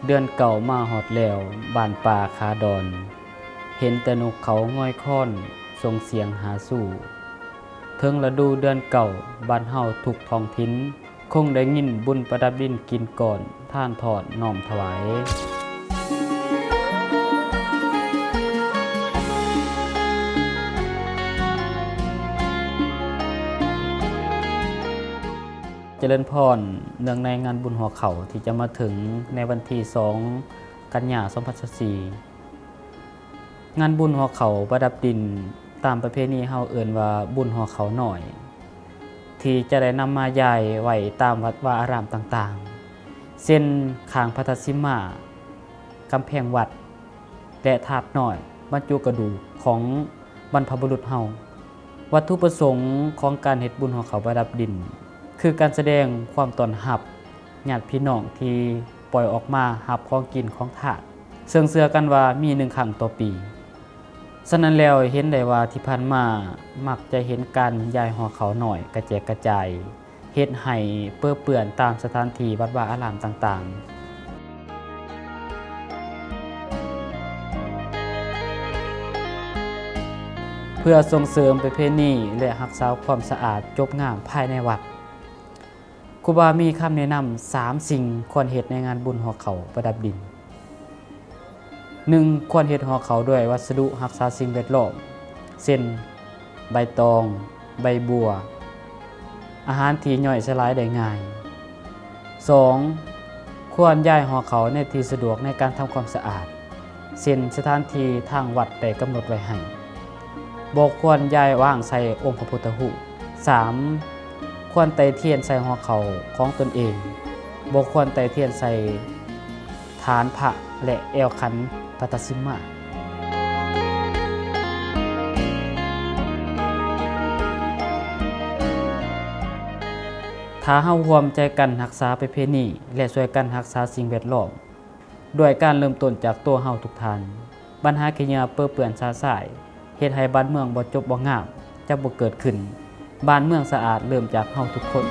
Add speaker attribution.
Speaker 1: เดือนเก่ามาฮอดแล้วบ้านป่าคาดอนเห็นแต่นกเขาง่อยค้อนส่งเสียงหาสู่ถึงฤดูเดือนเก่าบ้านเฮาทุกท้องถิ่นคงได้ยินบุญประดับดินกินก่อนท่านทอดน้อมถวายเจริญพรเนื่องในงานบุญหัวเขาที่จะมาถึงในวันที่2 กันยายน 2024 งานบุญหัวเขาประดับดินตามประเพณีเฮาเอิ้นว่าบุญหัวเขาหน่อยที่จะได้นำมาย้ายไว้ตามวัดวาอารามต่างๆเช่นข้างพระธาตุสิมากำแพงวัดและธาตุน้อยบรรจุกระดูกของบรรพบุรุษเฮาวัตถุประสงค์ของการเฮ็ดบุญหัวเขาประดับดินคือการแสดงความต้อนรับญาติพี่น้องที่ปล่อยออกมารับของกินของทาสซึ่งเชื่อกันว่ามี1ครั้งต่อปีฉะนั้นแล้วเห็นได้ว่าที่ผ่านมามักจะเห็นการย้ายหอเขาหน่อยกระแจกกระจายเฮ็ดให้เปื้อเปื้อนตามสถานที่วัดวาอารามต่างๆเพื่อส่งเสริมประเพณีและรักษาความสะอาดจบงามภายในวัดครูบามีคำแนะนำ3สิ่งควรเฮ็ดในงานบุญหอเขาประดับดิน 1. ควรเฮ็ดหอเขาด้วยวัสดุรักษาสิ่งแวดล้อมเช่นใบตองใบบัวอาหารที่ย่อยสลายได้ง่าย 2. ควรย้ายหอเขาในที่สะดวกในการทำความสะอาดเช่นสถานที่ทางวัดได้กำหนดไว้ให้บ่ควรย้ายวางใส่องค์พระพุทธรูป 3. ควรไต่เทียนใส่หอเขาของตนเองบ่ควรไต่เทียนใส่ฐานพระและแอวขันพระธาตุสิมะถ้าเฮาร่วมใจกันรักษาประเพณีและช่วยกันรักษาสิ่งแวดล้อมด้วยการเริ่มต้นจากตัวเฮาทุกท่านปัญหาขยะเปื้อเปื้อนซาซ่ายเฮ็ดให้บ้านเมืองบ่จบบ่งามจะบ่เกิดขึ้นบ้านเมืองสะอาดเริ่มจากเฮาทุกคน